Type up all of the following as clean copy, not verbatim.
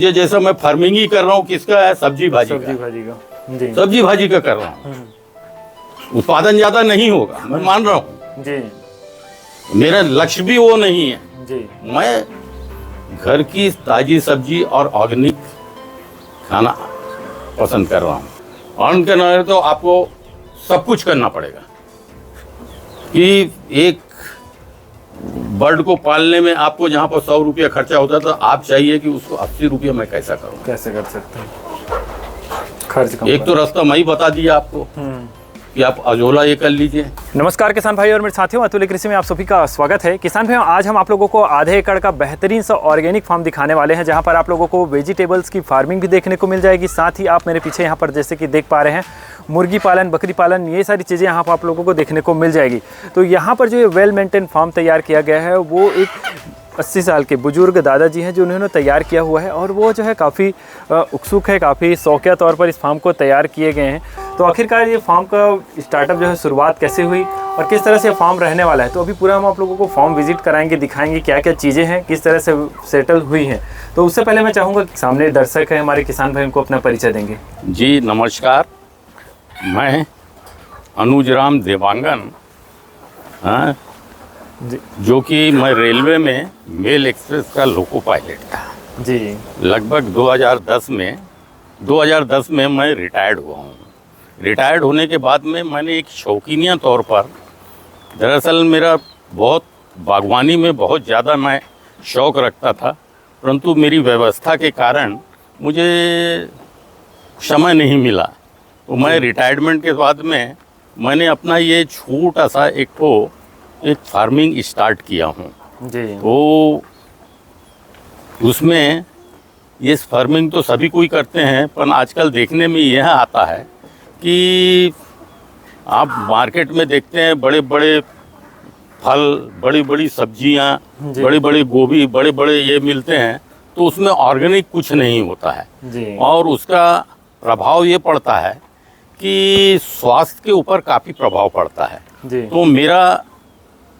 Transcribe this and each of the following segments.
ये जैसा मैं फार्मिंग ही कर रहा हूँ, किसका है? सब्जी भाजी का जी। सब्जी भाजी का कर रहा हूँ। उत्पादन ज्यादा नहीं होगा, मैं मान रहा हूँ जी। मेरा लक्ष्य भी वो नहीं है जी। मैं घर की ताजी सब्जी और ऑर्गेनिक खाना पसंद कर रहा हूँ। अर्न करना है तो आपको सब कुछ करना पड़ेगा कि एक बर्ड को पालने में आपको जहाँ पर 100 रुपया खर्चा होता है तो आप चाहिए कि उसको 80 रुपया मैं कैसा करूँ, कैसे कर सकते हैं खर्च कम। एक तो रास्ता मैं ही बता दिया आपको कि आप अजोला ये कर लीजिए। नमस्कार किसान भाई और मेरे साथियों, अतुल्य कृषि में आप सभी का स्वागत है। किसान भाइयों, आज हम आप लोगों को आधे एकड़ का बेहतरीन सा ऑर्गेनिक फार्म दिखाने वाले हैं, जहां पर आप लोगों को वेजिटेबल्स की फार्मिंग भी देखने को मिल जाएगी। साथ ही आप मेरे पीछे यहां पर जैसे कि देख पा रहे हैं, मुर्गी पालन, बकरी पालन, ये सारी चीज़ें यहाँ पर आप लोगों को देखने को मिल जाएगी। तो यहाँ पर जो ये वेल मेंटेन फार्म तैयार किया गया है, वो एक 80 साल के बुजुर्ग दादाजी हैं जो उन्होंने तैयार किया हुआ है, और वो जो है काफ़ी उत्सुक है, काफ़ी शौकिया तौर पर इस फार्म को तैयार किए गए हैं। तो आखिरकार ये फार्म का स्टार्टअप जो है शुरुआत कैसे हुई और किस तरह से फार्म रहने वाला है, तो अभी पूरा हम आप लोगों को फार्म विजिट कराएंगे, दिखाएंगे क्या क्या चीज़ें हैं, किस तरह से सेटल हुई हैं। तो उससे पहले मैं चाहूँगा सामने दर्शक है हमारे किसान भाई, उनको अपना परिचय देंगे। जी नमस्कार, मैं अनुजराम देवांगन, हाँ, जो कि मैं रेलवे में मेल एक्सप्रेस का लोको पायलट था जी। लगभग 2010 में मैं रिटायर्ड हुआ हूँ। रिटायर्ड होने के बाद में मैंने एक शौकीनिया तौर पर, दरअसल मेरा बहुत बागवानी में बहुत ज़्यादा मैं शौक़ रखता था, परंतु मेरी व्यवस्था के कारण मुझे समय नहीं मिला। तो मैं रिटायरमेंट के बाद में मैंने अपना ये छोटा सा एक फार्मिंग स्टार्ट किया हूँ जी। तो उसमें ये फार्मिंग तो सभी कोई करते हैं, पर आजकल देखने में यह आता है कि आप मार्केट में देखते हैं बड़े बड़े फल, बड़ी बड़ी सब्जियां, बड़े बड़े गोभी, बड़े बड़े ये मिलते हैं, तो उसमें ऑर्गेनिक कुछ नहीं होता है जी। और उसका प्रभाव ये पड़ता है कि स्वास्थ्य के ऊपर काफ़ी प्रभाव पड़ता है जी। तो मेरा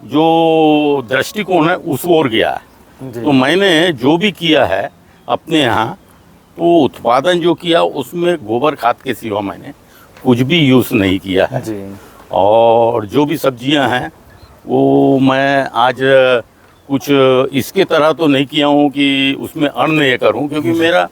जो दृष्टिकोण है उस ओर गया है। तो मैंने जो भी किया है अपने यहाँ, तो उत्पादन जो किया उसमें गोबर खाद के सिवा मैंने कुछ भी यूज़ नहीं किया है जी। और जो भी सब्जियां हैं वो मैं आज कुछ इसके तरह तो नहीं किया हूँ कि उसमें अर्न ये करूँ, क्योंकि मेरा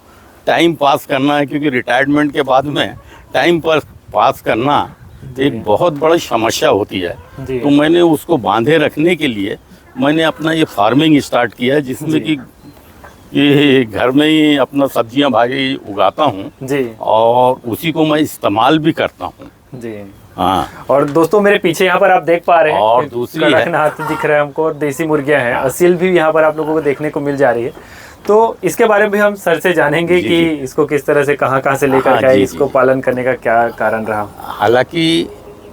टाइम पास करना है, क्योंकि रिटायरमेंट के बाद में टाइम पास करना एक बहुत बड़ी समस्या होती है। तो मैंने उसको बांधे रखने के लिए मैंने अपना ये फार्मिंग स्टार्ट किया है, जिसमें कि ये घर में ही अपना सब्जियां भाजी उगाता हूँ जी। और उसी को मैं इस्तेमाल भी करता हूँ जी। हाँ। और दोस्तों मेरे पीछे यहाँ पर आप देख पा रहे हैं, और दूसरी कड़कनाथ दिख रहा है हमको, और देसी मुर्गियाँ हैं, असील भी यहाँ पर आप लोगों को देखने को मिल जा रही है। तो इसके बारे में हम सर से जानेंगे कि इसको किस तरह से कहाँ से लेकर के इसको पालन करने का क्या कारण रहा। हालांकि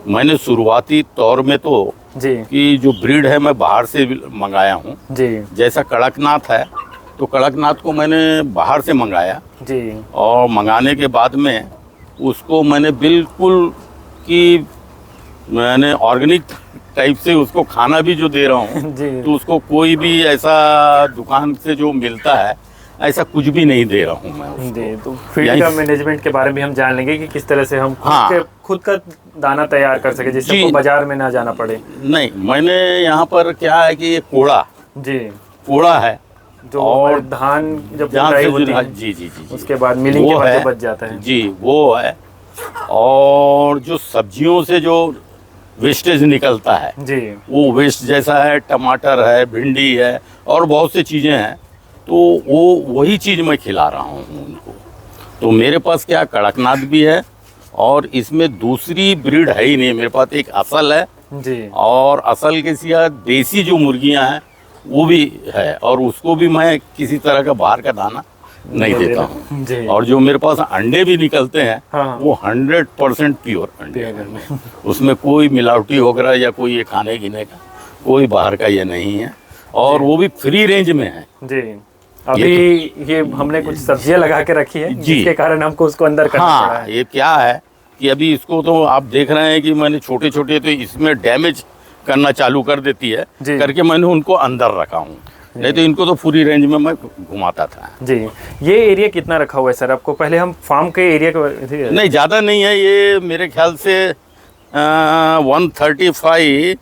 मैंने शुरुआती तौर में तो जी कि जो ब्रीड है मैं बाहर से मंगाया हूँ जी। जैसा कड़कनाथ है तो कड़कनाथ को मैंने बाहर से मंगाया जी, और मंगाने के बाद में उसको मैंने बिल्कुल कि मैंने ऑर्गेनिक टाइप से उसको खाना भी जो दे रहा हूँ तो उसको कोई भी ऐसा दुकान से जो मिलता है ऐसा कुछ भी नहीं दे रहा हूँ मैं उसको। तो फीड का मैनेजमेंट के बारे में हम जान लेंगे कि किस तरह से हम खुद का दाना तैयार कर सके, जिससे आपको बाजार में ना जाना पड़े। नहीं, मैंने यहाँ पर क्या है कि ये कोड़ा है जो और धान जब ड्राई होती है जी उसके बाद मिलिंग के बाद जो बच जाता है जी, वो है। और जो सब्जियों से जो वेस्टेज निकलता है जी, वो वेस्ट जैसा है, टमाटर है, भिंडी है और बहुत सी चीज़ें हैं, तो वो वही चीज़ मैं खिला रहा हूँ उनको। तो मेरे पास क्या कड़कनाथ भी है और इसमें दूसरी ब्रीड है ही नहीं, मेरे पास एक असल है जी, और असल के सिवा देसी जो मुर्गियाँ हैं वो भी है, और उसको भी मैं किसी तरह का बाहर का दाना नहीं देता हूँ। और जो मेरे पास अंडे भी निकलते हैं वो 100% प्योर अंडे, उसमें कोई मिलावटी वगैरह या कोई ये खाने पीने का कोई बाहर का ये नहीं है, और वो भी फ्री रेंज में है जी। अभी ये हमने कुछ सब्जियां लगा के रखी है जिसके कारण हमको उसको अंदर करना पड़ा है। ये क्या है कि अभी इसको तो आप देख रहे हैं कि मैंने छोटे छोटे, तो इसमें डैमेज करना चालू कर देती है करके मैंने उनको अंदर रखा हूँ। नहीं तो इनको तो पूरी रेंज में मैं घुमाता था। जी, ये एरिया कितना रखा हुआ है सर आपको? पहले हम फार्म के एरिया के नहीं, ज़्यादा नहीं है ये, मेरे ख्याल से 135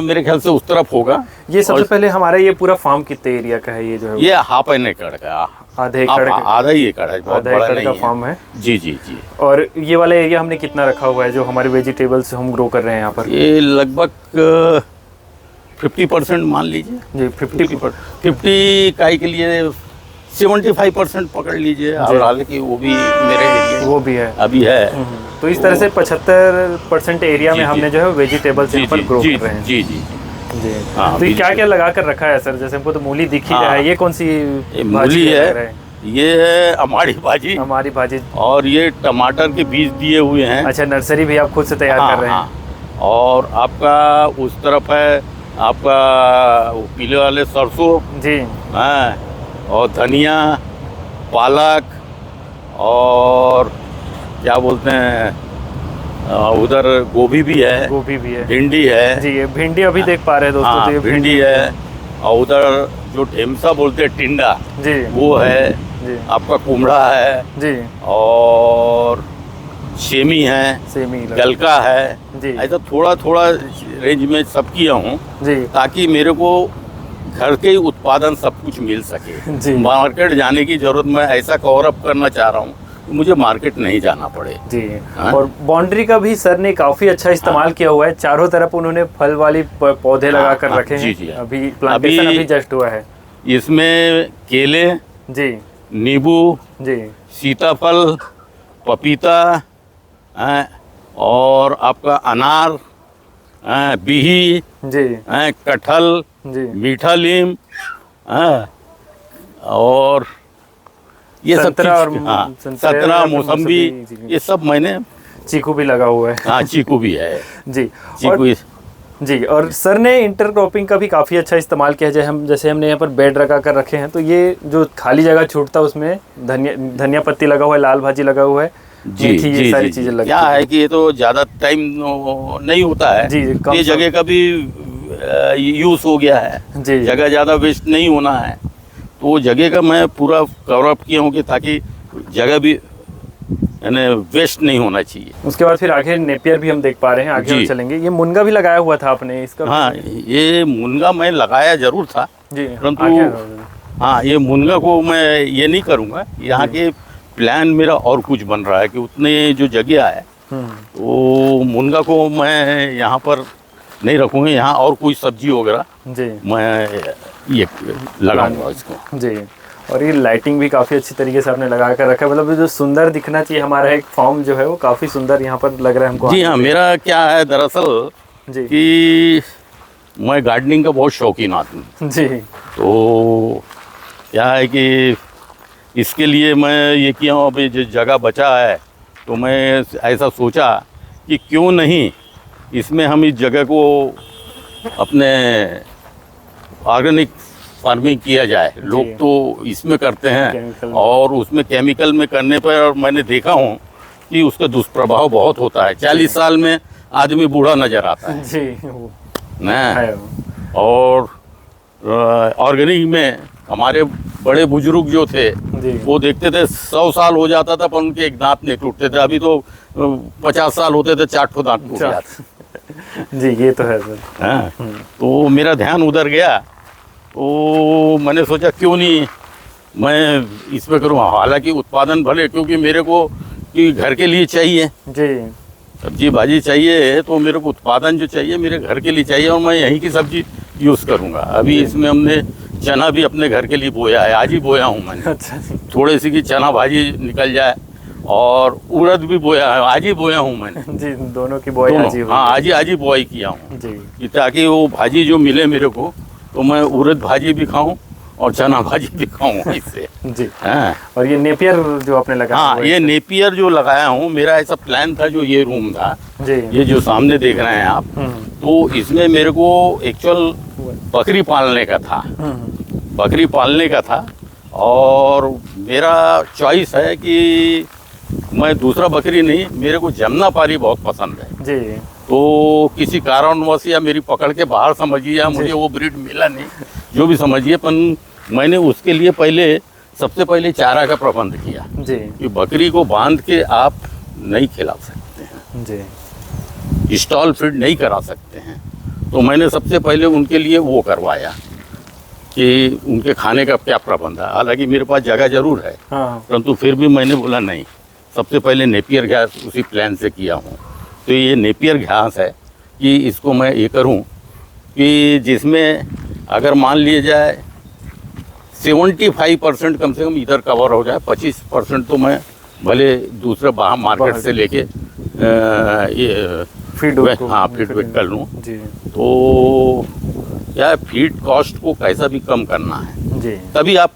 मेरे ख्याल से उस तरफ होगा। ये सबसे पहले हमारा ये पूरा फार्म कितने एरिया का है ये जो है? ये हाफ एन एकड़ का, आधे एकड़, आधा ही एकड़ है, बहुत बड़ा नहीं का है। फार्म है। जी जी जी। और ये वाला एरिया हमने कितना रखा हुआ है जो हमारे वेजिटेबल्स हम ग्रो कर रहे हैं यहाँ पर? ये लगभग 50% मान लीजिए जी, 50 इकाई के लिए 75% पकड़ लीजिए। और हालांकि वो भी मेरे एरिया वो भी है, अभी है। तो इस तरह से 75% एरिया में हमने जो है वेजिटेबल्स यहाँ पर ग्रो कर रहे हैं। जी जी जी। हाँ, तो ये क्या क्या लगा कर रखा है सर? जैसे हमको तो मूली दिख ही रहा है, ये कौन सी मूली है? ये है हमारी भाजी, हमारी भाजी। और ये टमाटर के बीज दिए हुए हैं। अच्छा, नर्सरी भी आप खुद से तैयार कर रहे हैं? और आपका उस तरफ है आपका पीले वाले सरसों जी, हाँ, और धनिया, पालक, और क्या बोलते हैं उधर गोभी भी है, भिंडी है। जी, ये भिंडी अभी देख पा रहे हैं दोस्तों। तो ये भिंडी है, और उधर जो ढेमसा बोलते हैं टिंडा, जी, वो है जी। आपका कुमड़ा है जी, और सेमी है, गलका है जी। ऐसा थोड़ा थोड़ा रेंज में सब किया हूँ जी, ताकि मेरे को घर के ही उत्पादन सब कुछ मिल सके जी। मार्केट जाने की जरूरत, मैं ऐसा कवर अप करना चाह रहा हूँ, मुझे मार्केट नहीं जाना पड़े जी। और बाउंड्री का भी सर ने काफी अच्छा इस्तेमाल किया हुआ है। चारों तरफ उन्होंने फल वाली पौधे लगा कर रखे हैं। जी। अभी प्लांटेशन अभी जस्ट हुआ है। इसमें केले जी, नींबू जी, सीताफल, पपीता, और आपका अनार, बिही जी, कटहल जी, मीठा नीम, और ये संतरा और संतरा, मौसम्बी, ये सब मैंने। चीकू भी लगा हुआ है। हाँ, चीकू भी है जी। चीकू जी। और सर ने इंटरक्रॉपिंग का भी काफ़ी अच्छा इस्तेमाल किया है। जैसे हमने यहाँ पर बेड लगा कर रखे हैं, तो ये जो खाली जगह छूटता है उसमें धनिया पत्ती लगा हुआ है, लाल भाजी लगा हुआ है जी, ये सारी चीज़ें लगी। क्या है कि ये तो ज़्यादा टाइम नहीं होता है जी, ये जगह का भी यूज़ हो गया है जी, जगह ज़्यादा वेस्ट नहीं होना है, तो वो जगह का मैं पूरा कवर अप किया हूँ कि ताकि जगह भी यानी वेस्ट नहीं होना चाहिए। उसके बाद फिर आगे नेपियर भी हम देख पा रहे हैं, आगे हम चलेंगे। ये मुनगा भी लगाया हुआ था आपने इसका? हाँ, ये मुनगा मैं लगाया जरूर था जी, परंतु हाँ, ये मुनगा को मैं ये नहीं करूँगा। यहाँ के प्लान मेरा और कुछ बन रहा है कि उतने जो जगह है वो मुनगा को मैं यहाँ पर नहीं रखूँगा। यहाँ और कोई सब्जी वगैरह जी मैं ये लगाऊंगा इसको जी। और ये लाइटिंग भी काफ़ी अच्छी तरीके से आपने लगा कर रखा है, मतलब जो सुंदर दिखना चाहिए हमारा एक फॉर्म जो है वो काफ़ी सुंदर यहाँ पर लग रहा है हमको। जी हाँ, मेरा क्या है दरअसल जी कि मैं गार्डनिंग का बहुत शौकीन आदमी जी। तो क्या है कि इसके लिए मैं ये किया हूँ, अभी जो जगह बचा है तो मैं ऐसा सोचा कि क्यों नहीं इसमें हम इस जगह को अपने ऑर्गेनिक फार्मिंग किया जाए। लोग तो इसमें करते हैं और उसमें केमिकल में करने पर, और मैंने देखा हूँ कि उसका दुष्प्रभाव बहुत होता है। 40 साल में आदमी बूढ़ा नजर आता है जी ना। और ऑर्गेनिक में हमारे बड़े बुजुर्ग जो थे वो देखते थे 100 साल हो जाता था पर उनके एक दांत नहीं टूटते थे। अभी तो 50 साल होते थे 4 ठो दांत टूट जाते जी। ये तो है सर। हाँ, तो मेरा ध्यान उधर गया, तो मैंने सोचा क्यों नहीं मैं इसमें करूँ। हालांकि उत्पादन भले, क्योंकि मेरे को कि घर के लिए चाहिए जी, सब्जी भाजी चाहिए, तो मेरे को उत्पादन जो चाहिए मेरे घर के लिए चाहिए, और मैं यहीं की सब्जी यूज़ करूँगा। अभी इसमें हमने चना भी अपने घर के लिए बोया है, आज ही बोया हूँ मैंने। अच्छा। थोड़ी सी की चना भाजी निकल जाए, और उड़द भी बोया है, आज ही बोया हूँ मैंने जी। दोनों की बुआई आज ही? हाँ, आज ही बुआई किया हूँ जी, ताकि वो भाजी जो मिले मेरे को, तो मैं उड़द भाजी भी खाऊं और चना भाजी भी खाऊं इससे जी। हाँ। और ये नेपियर जो आपने लगाया? हाँ, ये नेपियर जो लगाया हूँ, मेरा ऐसा प्लान था, जो ये रूम था जी, ये जो सामने देख रहे हैं आप, तो इसमें मेरे को एक्चुअल बकरी पालने का था, बकरी पालने का था। और मेरा चॉइस है कि मैं दूसरा बकरी नहीं, मेरे को जमनापारी बहुत पसंद है जी। तो किसी कारणवश या मेरी पकड़ के बाहर समझिए, या मुझे वो ब्रीड मिला नहीं, जो भी समझिए, पर मैंने उसके लिए सबसे पहले चारा का प्रबंध किया जी कि बकरी को बांध के आप नहीं खिला सकते हैं जी, स्टॉल फीड नहीं करा सकते हैं। तो मैंने सबसे पहले उनके लिए वो करवाया कि उनके खाने का क्या प्रबंध है। हालांकि मेरे पास जगह जरूर है, हाँ परंतु फिर भी मैंने बोला नहीं, सबसे पहले नेपियर घास उसी प्लान से किया हूँ। तो ये नेपियर घास है कि इसको मैं ये करूँ कि जिसमें अगर मान लिया जाए 75% कम से कम इधर कवर हो जाए, 25% तो मैं भले दूसरे बाहर मार्केट से लेके ये फीड हाँ फीड कर लूँ। जी तो क्या फीड कॉस्ट को कैसा भी कम करना है, जी। तभी आप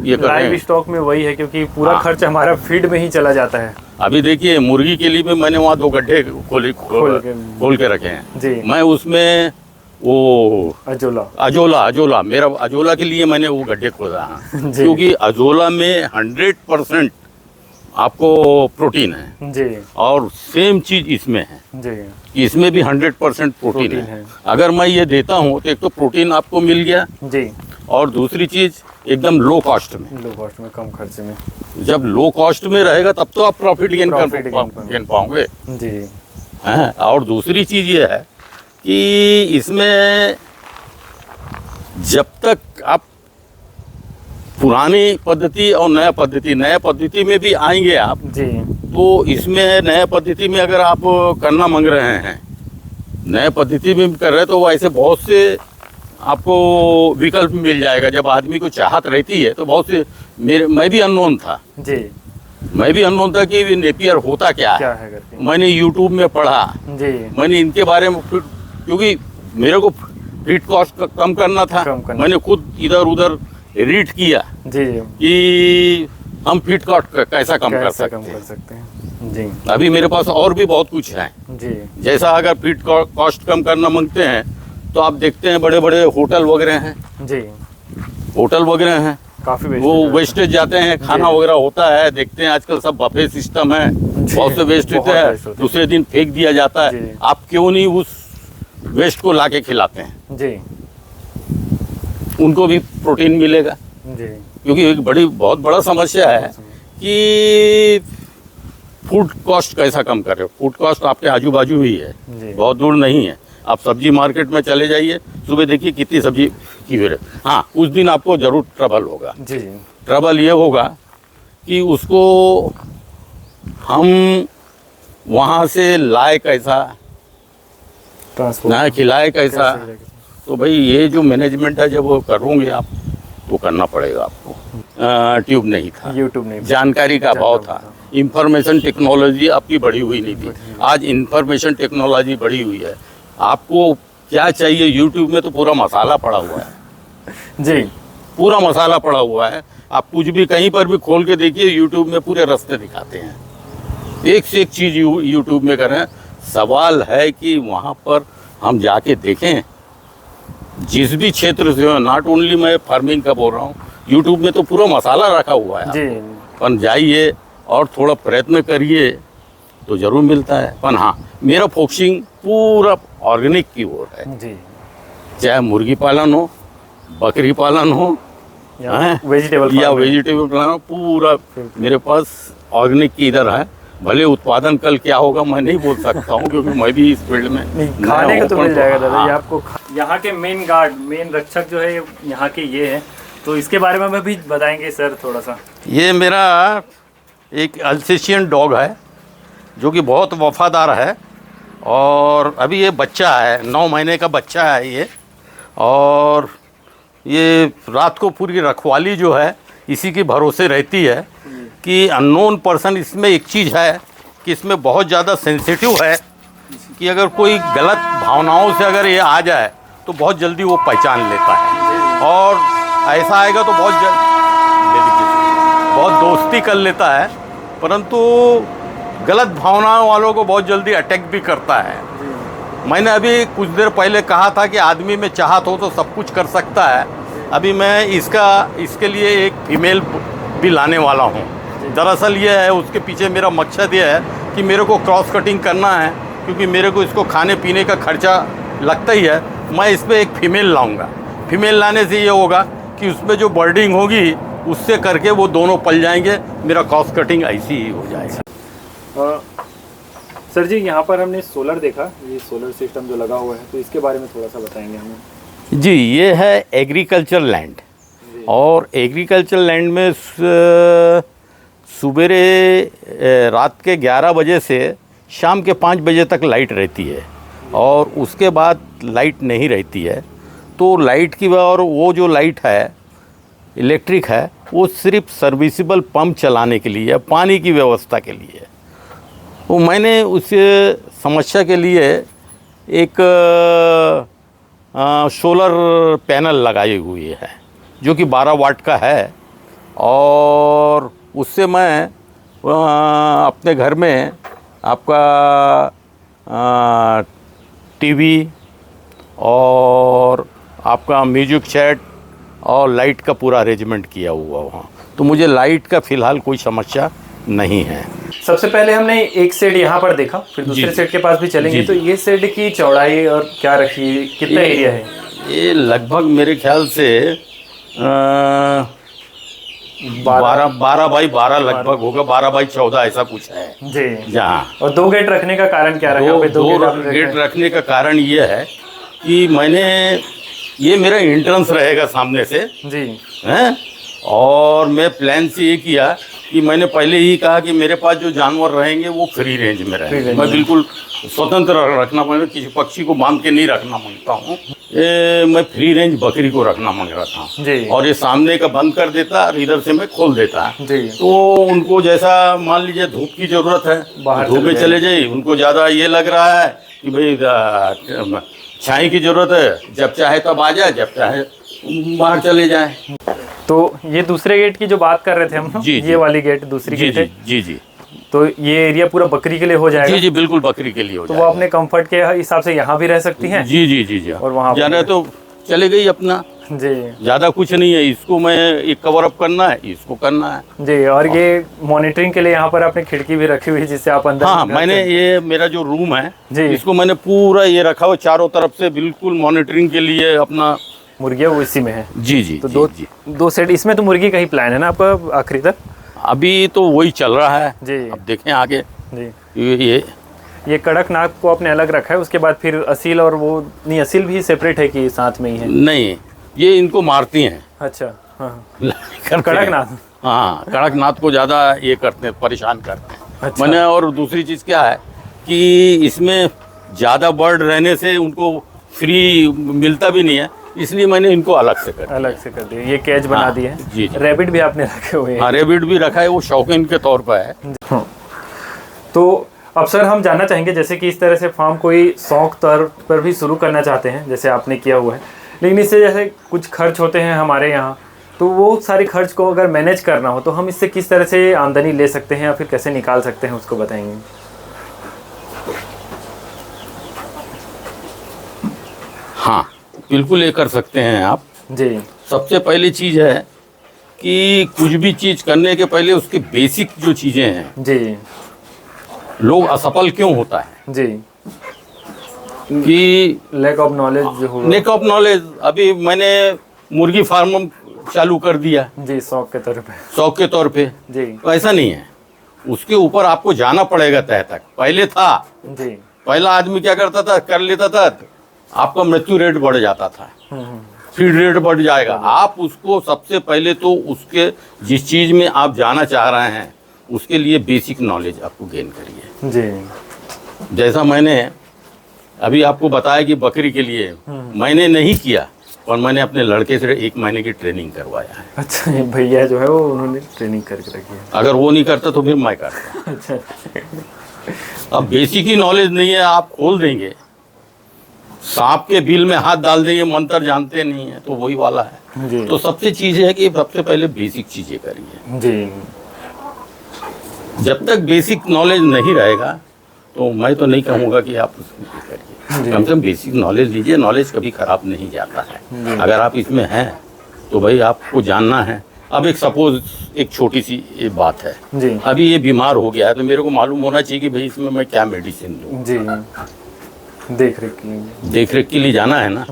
ये कर रहे लाइव हैं। स्टॉक में वही है, क्योंकि पूरा हाँ। खर्च हमारा फीड में ही चला जाता है। अभी देखिए मुर्गी के लिए भी मैंने वहाँ 2 गड्ढे खोल के रखे हैं जी। मैं उसमें वो अजोला मेरा अजोला के लिए मैंने वो गड्ढे खोदा है जी। क्योंकि अजोला में 100% आपको प्रोटीन है जी और सेम चीज इसमें है, जी इसमें भी 100% प्रोटीन है। अगर मैं ये देता हूँ तो एक तो प्रोटीन आपको मिल गया जी, और दूसरी चीज एकदम लो कॉस्ट में कम खर्चे में। जब लो कॉस्ट में रहेगा तब तो आप प्रॉफिट गेन पाओगे जी हैं। और दूसरी चीज ये है कि इसमें जब तक आप पुरानी पद्धति और नया पद्धति में भी आएंगे आप, जी तो इसमें नया पद्धति में अगर आप करना मांग रहे हैं, नए पद्धति में कर रहे हैं, तो ऐसे बहुत से आपको विकल्प मिल जाएगा। जब आदमी को चाहत रहती है तो बहुत से मैं भी अननोन था जी, कि नेपियर होता क्या है करके मैंने यूट्यूब में पढ़ा जी, मैंने इनके बारे में क्योंकि मेरे को फीड कॉस्ट कम करना था, मैंने खुद इधर उधर रीड किया जी कि हम फीड कॉस्ट कैसा कम कर सकते हैं। जी अभी मेरे पास और भी बहुत कुछ है जी, जैसा अगर फीड कॉस्ट कम करना मांगते हैं तो आप देखते हैं बड़े बड़े होटल वगैरह हैं काफी वो वेस्टेज जाते हैं, खाना वगैरह होता है, देखते हैं आजकल सब बफे सिस्टम है, बहुत से वेस्ट होते हैं, दूसरे दिन फेंक दिया जाता है। आप क्यों नहीं उस वेस्ट को लाके खिलाते हैं जी, उनको भी प्रोटीन मिलेगा जी। क्योंकि एक बहुत बड़ा समस्या है कि फूड कॉस्ट कैसा कम कर रहे हो। फूड कॉस्ट आपके आजू बाजू ही है, बहुत दूर नहीं है। आप सब्जी मार्केट में चले जाइए, सुबह देखिए कितनी सब्जी की भीड़ है। हाँ, उस दिन आपको जरूर ट्रबल होगा जी। ट्रबल ये होगा कि उसको हम वहाँ से लाए कैसा, ना खिलाए कैसा। तो भाई ये जो मैनेजमेंट है जब वो करोगे आप तो करना पड़ेगा आपको। ट्यूब नहीं था, यूट्यूब नहीं, जानकारी का अभाव था, इंफॉर्मेशन टेक्नोलॉजी आपकी बढ़ी हुई नहीं थी। आज इंफॉर्मेशन टेक्नोलॉजी बढ़ी हुई है। आपको क्या चाहिए, यूट्यूब में तो पूरा मसाला पड़ा हुआ है जी, पूरा मसाला पड़ा हुआ है। आप कुछ भी कहीं पर भी खोल के देखिए, यूट्यूब में पूरे रास्ते दिखाते हैं, एक से एक चीज़ यूट्यूब में करें। सवाल है कि वहाँ पर हम जाके देखें, जिस भी क्षेत्र से हो, नॉट ओनली मैं फार्मिंग का बोल रहा हूँ, यूट्यूब में तो पूरा मसाला रखा हुआ है जी। पर जाइए और थोड़ा प्रयत्न करिए तो ज़रूर मिलता है। पर हाँ, मेरा फोकसिंग पूरा ऑर्गेनिक की ओर है जी, चाहे मुर्गी पालन हो, बकरी पालन हो या वेजिटेबल पालन हो, पूरा मेरे पास ऑर्गेनिक की इधर है। भले उत्पादन कल क्या होगा मैं नहीं बोल सकता हूँ क्योंकि मैं भी इस फील्ड में खाने को तो मिल जाएगा दादा। ये आपको यहाँ के मेन गार्ड, मेन रक्षक जो है यहाँ के ये है, तो इसके बारे में भी बताएंगे सर थोड़ा सा। ये मेरा एक अल्सेशियन डॉग है जो कि बहुत वफादार है और अभी ये बच्चा है, 9 महीने का बच्चा है ये। और ये रात को पूरी रखवाली जो है इसी के भरोसे रहती है कि अननोन पर्सन। इसमें एक चीज़ है कि इसमें बहुत ज़्यादा सेंसिटिव है कि अगर कोई गलत भावनाओं से अगर ये आ जाए तो बहुत जल्दी वो पहचान लेता है और ऐसा आएगा तो बहुत दोस्ती कर लेता है, परंतु गलत भावनाओं वालों को बहुत जल्दी अटैक भी करता है। मैंने अभी कुछ देर पहले कहा था कि आदमी में चाहत हो तो सब कुछ कर सकता है। अभी मैं इसके लिए एक फीमेल भी लाने वाला हूँ। दरअसल ये है, उसके पीछे मेरा मकसद ये है कि मेरे को क्रॉस कटिंग करना है क्योंकि मेरे को इसको खाने पीने का खर्चा लगता ही है। मैं इस पर एक फ़ीमेल लाऊंगा। फीमेल लाने से ये होगा कि उसमें जो बर्डिंग होगी उससे करके वो दोनों पल जाएंगे, मेरा कॉस्ट कटिंग ऐसी ही हो जाएगा। सर जी, यहाँ पर हमने सोलर देखा, ये सोलर सिस्टम जो लगा हुआ है, तो इसके बारे में थोड़ा सा बताएंगे हमें। जी, ये है एग्रीकल्चर लैंड, और एग्रीकल्चर लैंड में सुबेरे रात के 11 बजे से शाम के 5 बजे तक लाइट रहती है, और उसके बाद लाइट नहीं रहती है। तो लाइट की, और वो जो लाइट है इलेक्ट्रिक है, वो सिर्फ सर्विसिबल पंप चलाने के लिए, पानी की व्यवस्था के लिए। वो मैंने उस समस्या के लिए एक सोलर पैनल लगाई हुई है जो कि 12 वाट का है, और उससे मैं अपने घर में आपका टीवी और आपका म्यूजिक सेट और लाइट का पूरा अरेंजमेंट किया हुआ वहाँ, तो मुझे लाइट का फ़िलहाल कोई समस्या नहीं है। सबसे पहले हमने एक शेड यहाँ पर देखा, फिर दूसरे शेड के पास भी चलेंगे। तो ये शेड की चौड़ाई और क्या रखी है, कितना एरिया है? ये लगभग मेरे ख्याल से 12 बाई 12 लगभग होगा, 12 बाई 14 ऐसा कुछ है जी। जहाँ, और 2 गेट रखने का कारण क्या रहा? दो गेट रखने का कारण ये है कि ये मेरा एंट्रेंस रहेगा सामने से जी हैं, और मैं प्लान से ये किया कि मैंने पहले ही कहा कि मेरे पास जो जानवर रहेंगे वो फ्री रेंज में रहेंगे, मैं बिल्कुल स्वतंत्र रखना मांग, किसी पक्षी को बांध के नहीं रखना मांगता हूँ। मैं फ्री रेंज बकरी को रखना मांग रहा था, और ये सामने का बंद कर देता और इधर से मैं खोल देता, तो उनको जैसा मान लीजिए धूप की जरूरत है, धूप में चले जाइए, उनको ज़्यादा ये लग रहा है कि भाई छाई की जरूरत है, जब चाहे तब आ जाए, जब चाहे बाहर चले जाए। तो ये दूसरे गेट की जो बात कर रहे थे हम, ये वाली गेट दूसरी गेट है। जी जी। तो ये एरिया पूरा बकरी के लिए हो जाएगा? जी जी, बिल्कुल बकरी के लिए हो जाएगा। तो वो अपने कंफर्ट के हिसाब से यहाँ भी रह सकती हैं? जी जी जी जी। और वहाँ जाना तो चले गई अपना जी, ज़्यादा कुछ नहीं है। इसको मैं एक कवर अप करना है, इसको करना है जी। और ये मॉनिटरिंग के लिए यहाँ पर आपने खिड़की भी रखी हुई है जिससे आप अंदर, हाँ, मैंने ये मेरा जो रूम है जी, इसको मैंने पूरा ये रखा हुआ चारों तरफ से, बिल्कुल मॉनिटरिंग के लिए। अपना मुर्गियाँ वो इसी में है? जी जी। तो दो सेट इसमें तो मुर्गी का ही प्लान है ना आपका आखिरी तक? अभी तो वही चल रहा है जी, अब देखें आगे जी। ये कड़कनाथ को आपने अलग रखा है, उसके बाद फिर असील, और वो नहीं, असील भी सेपरेट है कि साथ में ही है? नहीं, ये इनको मारती हैं। अच्छा, हाँ। कड़कनाथ, हाँ, कड़कनाथ को ज़्यादा ये करते हैं, परेशान करते हैं। अच्छा। मैंने, और दूसरी चीज़ क्या है कि इसमें ज़्यादा बर्ड रहने से उनको फ्री मिलता भी नहीं है, इसलिए मैंने इनको अलग से कर दिया। ये कैच बना दिए हैं जी। रैबिट भी आपने रखे हुए हैं? हाँ, रैबिट भी रखा है, वो शौकीन के तौर पर है। तो अब सर हम जानना चाहेंगे, जैसे कि इस तरह से फार्म कोई शौक तौर पर भी शुरू करना चाहते हैं जैसे आपने किया हुआ है, लेकिन इससे जैसे कुछ खर्च होते हैं हमारे यहाँ, तो वो सारे खर्च को अगर मैनेज करना हो तो हम इससे किस तरह से आमदनी ले सकते हैं या फिर कैसे निकाल सकते हैं, उसको बताएंगे। हाँ, बिल्कुल ये कर सकते हैं आप जी। सबसे पहली चीज़ है कि कुछ भी चीज़ करने के पहले उसके बेसिक जो चीज़ें हैं जी, लोग असफल क्यों होता है जी, कि लैक ऑफ नॉलेज जो होगा। Lack of knowledge. अभी मैंने मुर्गी फार्म चालू कर दिया जी, शौक के तौर पे जी। तो ऐसा नहीं है, उसके ऊपर आपको जाना पड़ेगा तह तक। पहले था जी, पहला आदमी क्या करता था, कर लेता था, आपका मृत्यु रेट बढ़ जाता था, फीड रेट बढ़ जाएगा। आप उसको सबसे पहले तो उसके जिस चीज़ में आप जाना चाह रहे हैं उसके लिए बेसिक नॉलेज आपको गेन करिए जी। जैसा मैंने अभी आपको बताया कि बकरी के लिए मैंने नहीं किया, और मैंने अपने लड़के से 1 महीने की ट्रेनिंग करवाया है। अच्छा, भैया जो है वो उन्होंने ट्रेनिंग करके रखी है। अगर वो नहीं करता तो फिर मैं करता। अच्छा। अब बेसिक ही नॉलेज नहीं है, आप खोल देंगे, सांप के बिल में हाथ डाल देंगे, मंत्र जानते नहीं है, तो वही वाला है जी। तो सबसे चीज़ है कि सबसे पहले बेसिक चीज़ें करिए जी। जब तक बेसिक नॉलेज नहीं रहेगा तो मैं तो नहीं कहूँगा कि आप उसमें करिए, कम से कम बेसिक नॉलेज लीजिए। नॉलेज कभी ख़राब नहीं जाता है, अगर आप इसमें हैं तो भाई आपको जानना है। अब एक सपोज एक छोटी सी ये बात है जी, अभी ये बीमार हो गया है तो मेरे को मालूम होना चाहिए कि भाई इसमें मैं क्या मेडिसिन दूँ जी। देख रेख के लिए जाना है ना,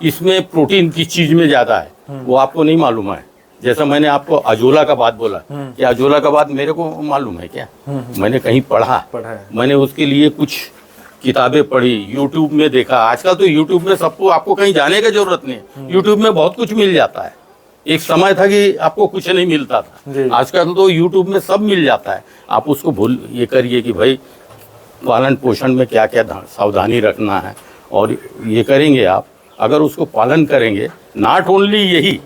इसमें प्रोटीन किस चीज में ज्यादा है वो आपको नहीं मालूम है। जैसा मैंने आपको अजोला का बात बोला कि अजोला का बात मेरे को मालूम है क्या, मैंने कहीं पढ़ा है। मैंने उसके लिए कुछ किताबें पढ़ी, यूट्यूब में देखा। आजकल तो यूट्यूब में सबको, आपको कहीं जाने की जरूरत नहीं, यूट्यूब में बहुत कुछ मिल जाता है। एक समय था कि आपको कुछ नहीं मिलता था, आजकल तो यूट्यूब में सब मिल जाता है। आप उसको भूल ये करिए कि भाई पालन पोषण में क्या क्या सावधानी रखना है, और ये करेंगे आप, अगर उसको पालन करेंगे, नॉट ओनली यही,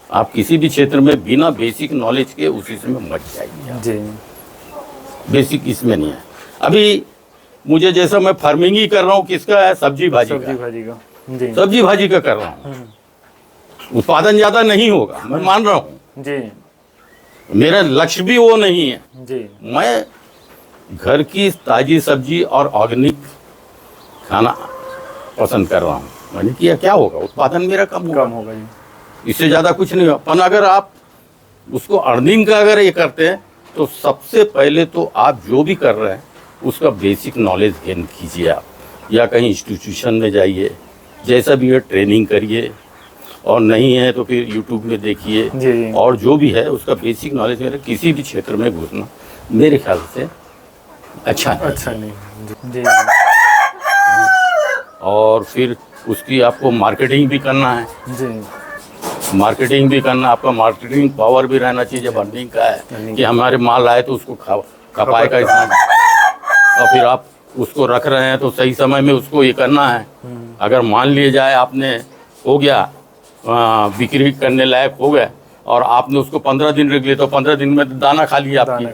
आप किसी भी क्षेत्र में बिना बेसिक नॉलेज के उसी में मच जाएंगे जी। बेसिक इसमें नहीं है। अभी मुझे जैसा मैं फार्मिंग ही कर रहा हूँ, किसका है, सब्जी भाजी का जी। सब्जी भाजी का कर रहा हूँ, उत्पादन ज्यादा नहीं होगा, मैं मान रहा हूँ जी। मेरा लक्ष्य भी वो नहीं है जी। मैं घर की ताजी सब्जी और ऑर्गेनिक खाना पसंद कर रहा हूँ। मैंने किया, क्या होगा, उत्पादन मेरा कम होगा जी। इससे ज़्यादा कुछ नहीं होगा। पर अगर आप उसको अर्निंग का अगर ये करते हैं तो सबसे पहले तो आप जो भी कर रहे हैं उसका बेसिक नॉलेज गेन कीजिए आप, या कहीं इंस्टीट्यूशन में जाइए, जैसा भी है ट्रेनिंग करिए, और नहीं है तो फिर यूट्यूब में देखिए, और जो भी है उसका बेसिक नॉलेज मेरे किसी भी क्षेत्र में घुसना मेरे ख्याल से अच्छा नहीं जी। और फिर उसकी आपको मार्केटिंग भी करना है जी। मार्केटिंग भी करना, आपका मार्केटिंग पावर भी रहना चाहिए। जब अर्निंग का है कि हमारे माल आए तो उसको खपाए का इतना, और फिर आप उसको रख रहे हैं तो सही समय में उसको ये करना है। अगर मान लिए जाए आपने हो गया बिक्री करने लायक हो गया और आपने उसको 15 दिन रख लिया तो 15 दिन में दाना खा लिया, आपकी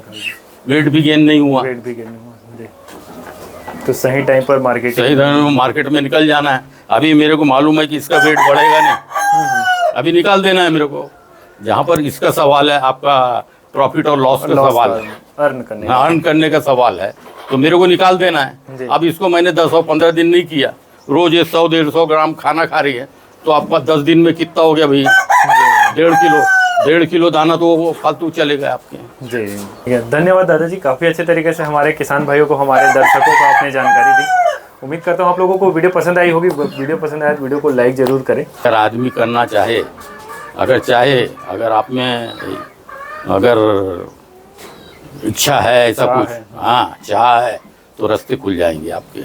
वेट भी गेन नहीं हुआ। तो सही टाइम पर मार्केट में निकल जाना है। अभी मेरे को मालूम है कि इसका वेट बढ़ेगा नहीं, अभी निकाल देना है मेरे को। जहाँ पर इसका सवाल है, आपका प्रॉफिट और लॉस का सवाल है, अर्न करने का सवाल है, तो मेरे को निकाल देना है। अब इसको मैंने 10 और 15 दिन नहीं किया, रोज ये 100-150 ग्राम खाना खा रही है, तो आपका 10 दिन में कितना हो गया भाई, 1.5 किलो दाना तो वो फालतू चलेगा आपके जी। धन्यवाद दादाजी, काफ़ी अच्छे तरीके से हमारे किसान भाइयों को, हमारे दर्शकों को आपने जानकारी दी। उम्मीद करता हूँ आप लोगों को वीडियो पसंद आई होगी। वीडियो पसंद आए तो वीडियो को लाइक ज़रूर करें। अगर आदमी करना चाहे, अगर आप में अगर इच्छा है, ऐसा कुछ, हाँ चाह है, तो रास्ते खुल जाएंगे आपके।